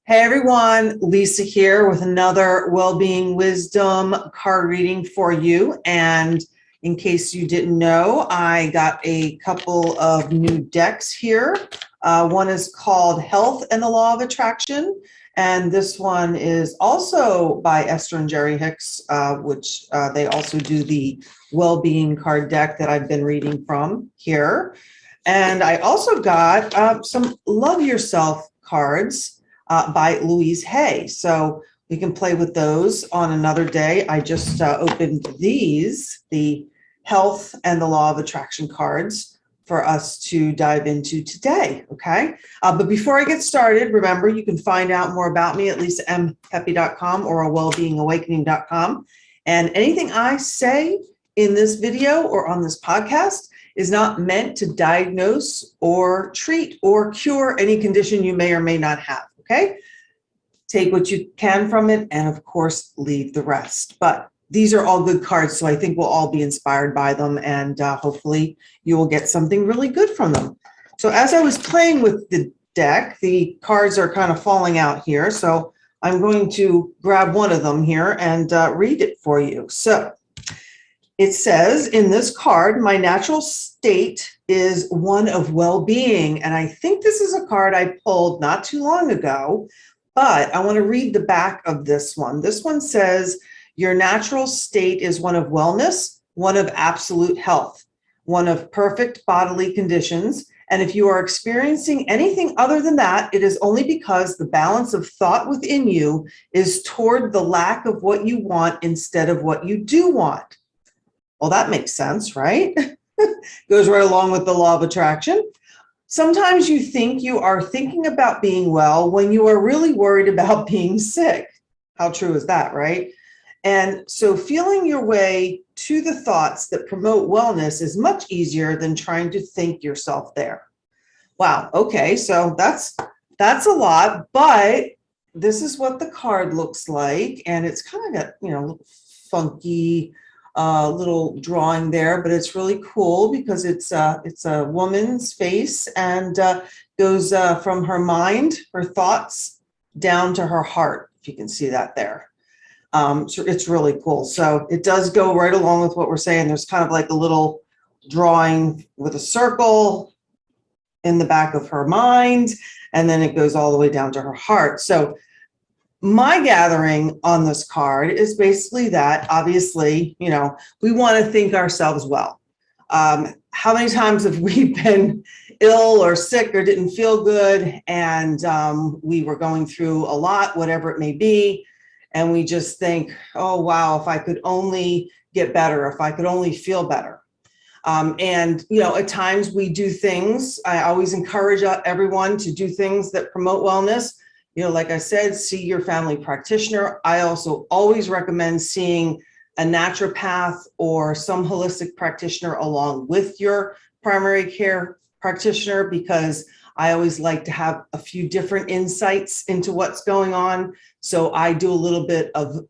Hey everyone, Lisa here with another Wellbeing Wisdom card reading for you. And in case you didn't know, I got a couple of new decks here. One is called Health and the Law of Attraction. And this one is also by Esther and Jerry Hicks, which they also do the Wellbeing card deck that I've been reading from here. And I also got some Love Yourself cards by Louise Hay. So we can play with those on another day. I just opened these, the Health and the Law of Attraction cards for us to dive into today, okay? But before I get started, remember you can find out more about me at lisampepe.com or wellbeingawakening.com. And anything I say in this video or on this podcast is not meant to diagnose or treat or cure any condition you may or may not have. Okay, take what you can from it and of course leave the rest. But these are all good cards, so I think we'll all be inspired by them, and hopefully you will get something really good from them. So as I was playing with the deck, the cards are kind of falling out here, so I'm going to grab one of them here and read it for you. So it says in this card, my natural state is one of well-being. And I think this is a card I pulled not too long ago, but I want to read the back of this one. This one says, your natural state is one of wellness, one of absolute health, one of perfect bodily conditions. And if you are experiencing anything other than that, it is only because the balance of thought within you is toward the lack of what you want instead of what you do want. Well, that makes sense, right? Goes right along with the law of attraction. Sometimes you think you are thinking about being well when you are really worried about being sick. How true is that, right? And so feeling your way to the thoughts that promote wellness is much easier than trying to think yourself there. Wow, okay, so that's a lot, but this is what the card looks like, and it's kind of got, a little funky little drawing there, but it's really cool because it's a woman's face and goes from her mind, her thoughts, down to her heart, if you can see that there. So it's really cool. So it does go right along with what we're saying. There's kind of like a little drawing with a circle in the back of her mind, and then it goes all the way down to her heart. So my gathering on this card is basically that, obviously, we want to think ourselves well. How many times have we been ill or sick or didn't feel good, and we were going through a lot, whatever it may be, and we just think, oh, wow, if I could only get better, if I could only feel better. And at times we do things. I always encourage everyone to do things that promote wellness. Like I said, see your family practitioner. I also always recommend seeing a naturopath or some holistic practitioner along with your primary care practitioner, because I always like to have a few different insights into what's going on. So I do a little bit of,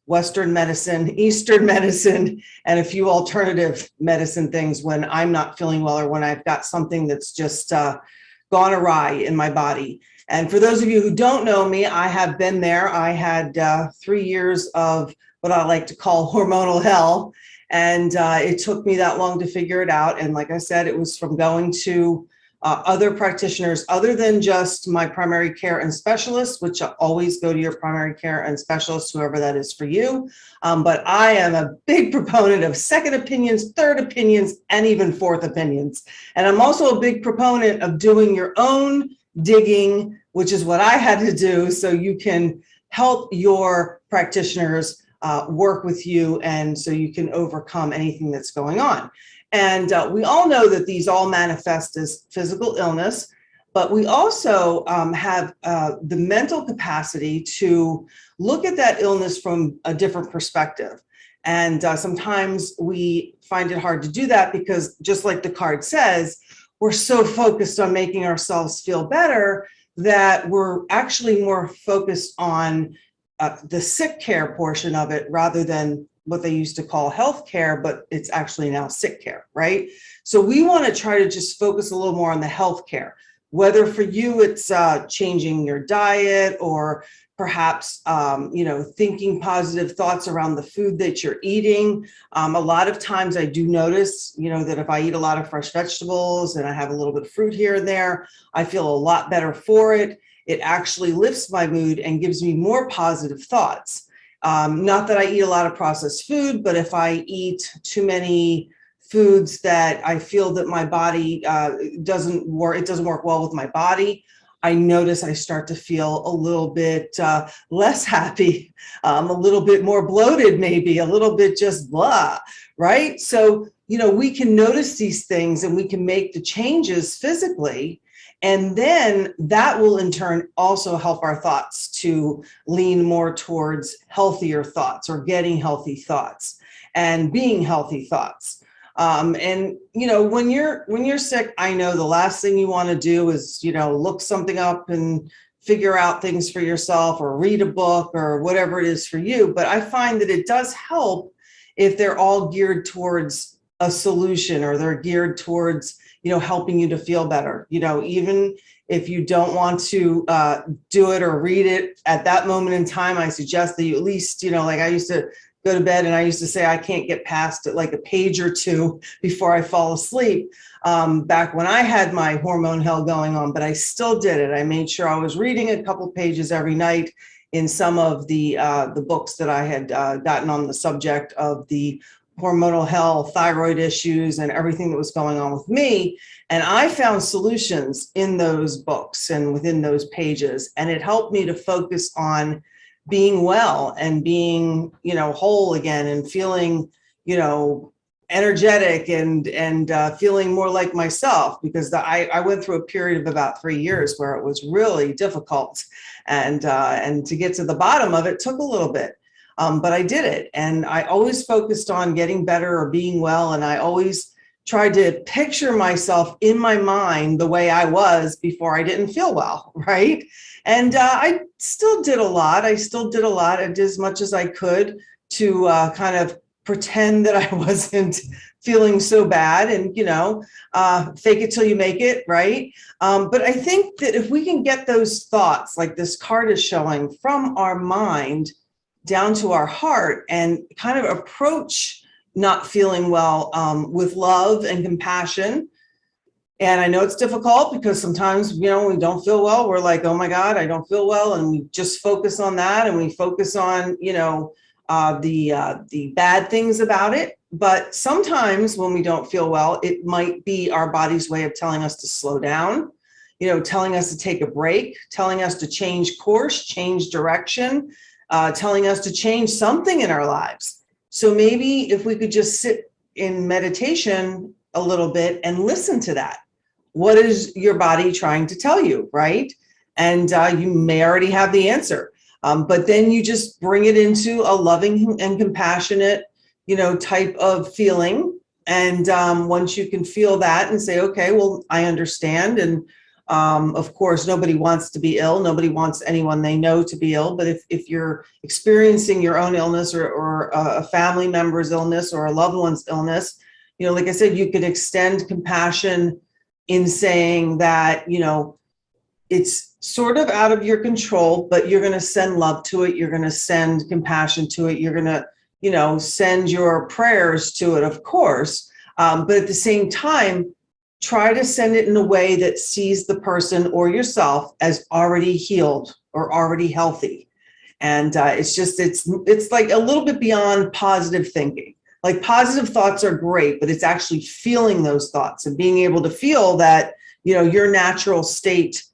Western medicine, Eastern medicine, and a few alternative medicine things when I'm not feeling well or when I've got something that's just gone awry in my body. And for those of you who don't know me, I have been there. I had 3 years of what I like to call hormonal hell. And it took me that long to figure it out. And like I said, it was from going to other practitioners other than just my primary care and specialist, which always go to your primary care and specialist, whoever that is for you. But I am a big proponent of second opinions, third opinions, and even fourth opinions. And I'm also a big proponent of doing your own digging, which is what I had to do, so you can help your practitioners work with you, and so you can overcome anything that's going on. And we all know that these all manifest as physical illness, but we also have the mental capacity to look at that illness from a different perspective. And sometimes we find it hard to do that because, just like the card says, we're so focused on making ourselves feel better that we're actually more focused on the sick care portion of it rather than what they used to call health care, but it's actually now sick care, right? So we want to try to just focus a little more on the health care. whether for you it's changing your diet, or perhaps, thinking positive thoughts around the food that you're eating. A lot of times I do notice, that if I eat a lot of fresh vegetables and I have a little bit of fruit here and there, I feel a lot better for it. It actually lifts my mood and gives me more positive thoughts. Not that I eat a lot of processed food, but if I eat too many foods that I feel that my body doesn't work well with my body, I notice I start to feel a little bit less happy, a little bit more bloated, maybe a little bit just blah, right? So, we can notice these things and we can make the changes physically. And then that will in turn also help our thoughts to lean more towards healthier thoughts, or getting healthy thoughts and being healthy thoughts. When you're sick, I know the last thing you want to do is, look something up and figure out things for yourself, or read a book, or whatever it is for you. But I find that it does help if they're all geared towards a solution, or they're geared towards, helping you to feel better. Even if you don't want to do it or read it at that moment in time, I suggest that you at least, like I used to go to bed and I used to say I can't get past like a page or two before I fall asleep, back when I had my hormone hell going on, but I still did it. I made sure I was reading a couple pages every night in some of the books that I had gotten on the subject of the hormonal health, thyroid issues, and everything that was going on with me. And I found solutions in those books and within those pages, and it helped me to focus on being well and being, whole again, and feeling, energetic and feeling more like myself, because I went through a period of about 3 years where it was really difficult, and to get to the bottom of it took a little bit, but I did it, and I always focused on getting better or being well, and I always tried to picture myself in my mind the way I was before I didn't feel well, right? And I still did a lot. I did as much as I could to kind of pretend that I wasn't feeling so bad, and, fake it till you make it, right? But I think that if we can get those thoughts, like this card is showing, from our mind down to our heart, and kind of approach not feeling well with love and compassion. And I know it's difficult because sometimes, we don't feel well. We're like, oh my God, I don't feel well. And we just focus on that, and we focus on, the bad things about it. But sometimes when we don't feel well, it might be our body's way of telling us to slow down, telling us to take a break, telling us to change course, change direction, telling us to change something in our lives. So maybe if we could just sit in meditation a little bit and listen to that. What is your body trying to tell you, right? And you may already have the answer, but then you just bring it into a loving and compassionate, type of feeling. And once you can feel that and say, okay, well, I understand. And of course, nobody wants to be ill. Nobody wants anyone they know to be ill. But if you're experiencing your own illness, or a family member's illness, or a loved one's illness, like I said, you could extend compassion in saying that, it's sort of out of your control, but you're going to send love to it. You're going to send compassion to it. You're going to, send your prayers to it, of course. But at the same time, try to send it in a way that sees the person or yourself as already healed or already healthy. And it's like a little bit beyond positive thinking. Like, positive thoughts are great, but it's actually feeling those thoughts and being able to feel that, your natural state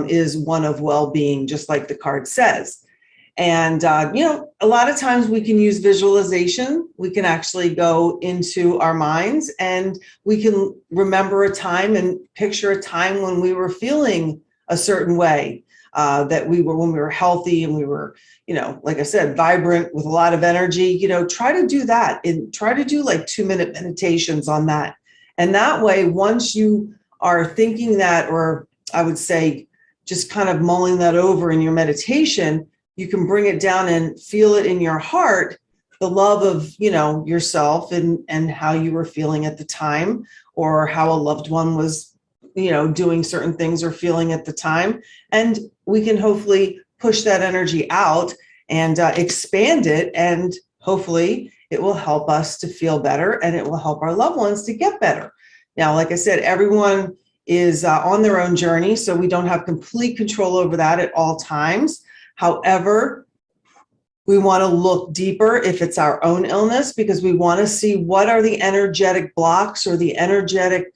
is one of well-being, just like the card says. And, a lot of times we can use visualization. We can actually go into our minds and we can remember a time and picture a time when we were feeling a certain way, when we were healthy and we were, like I said, vibrant with a lot of energy. Try to do that, and try to do like 2-minute meditations on that. And that way, once you are thinking that, or I would say just kind of mulling that over in your meditation, you can bring it down and feel it in your heart, the love of, yourself and how you were feeling at the time, or how a loved one was doing certain things or feeling at the time. And we can hopefully push that energy out and expand it. And hopefully it will help us to feel better, and it will help our loved ones to get better. Now, like I said, everyone is on their own journey, so we don't have complete control over that at all times. However, we want to look deeper if it's our own illness, because we want to see what are the energetic blocks or the energetic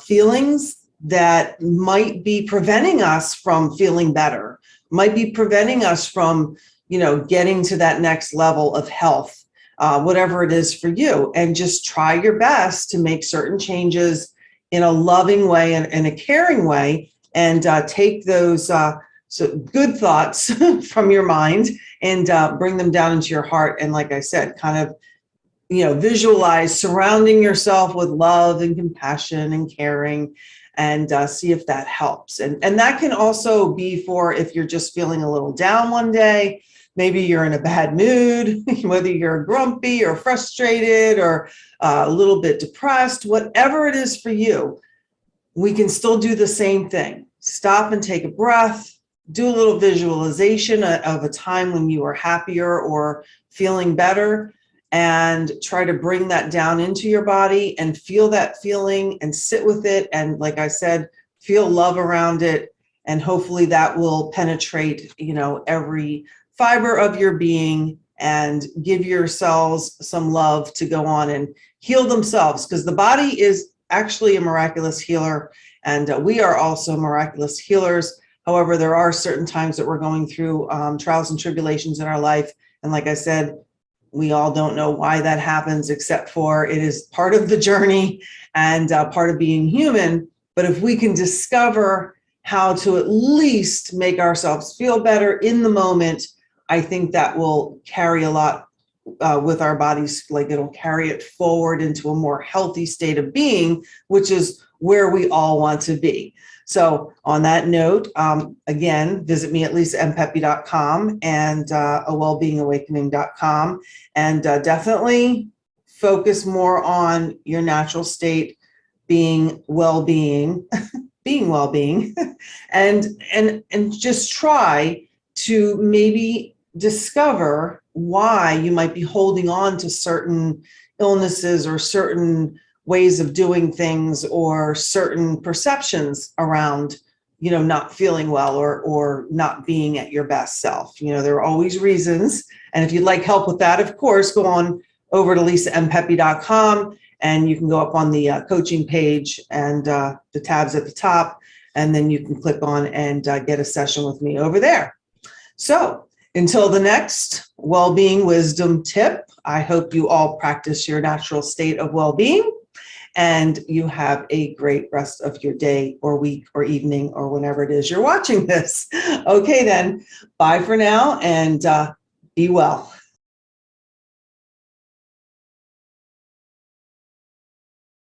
feelings that might be preventing us from feeling better, might be preventing us from, getting to that next level of health, whatever it is for you. And just try your best to make certain changes in a loving way and in a caring way, and take those good thoughts from your mind and bring them down into your heart. And like I said, kind of, visualize surrounding yourself with love and compassion and caring, and see if that helps. And that can also be for if you're just feeling a little down one day, maybe you're in a bad mood, whether you're grumpy or frustrated or a little bit depressed, whatever it is for you, we can still do the same thing. Stop and take a breath. Do a little visualization of a time when you are happier or feeling better, and try to bring that down into your body and feel that feeling and sit with it. And like I said, feel love around it. And hopefully that will penetrate, every fiber of your being, and give your cells some love to go on and heal themselves, because the body is actually a miraculous healer, and we are also miraculous healers. However, there are certain times that we're going through trials and tribulations in our life. And like I said, we all don't know why that happens, except for it is part of the journey and part of being human. But if we can discover how to at least make ourselves feel better in the moment, I think that will carry a lot with our bodies. Like, it'll carry it forward into a more healthy state of being, which is where we all want to be. So on that note, again, visit me at lisambpepe.com and wellbeingawakening.com, and definitely focus more on your natural state, being well-being, being well-being, and just try to maybe discover why you might be holding on to certain illnesses or certain ways of doing things or certain perceptions around, not feeling well or not being at your best self. There are always reasons. And if you'd like help with that, of course, go on over to lisambpepe.com, and you can go up on the coaching page and the tabs at the top, and then you can click on and get a session with me over there. So until the next well-being wisdom tip, I hope you all practice your natural state of well-being, and you have a great rest of your day or week or evening or whenever it is you're watching this. Okay, then, bye for now, and be well.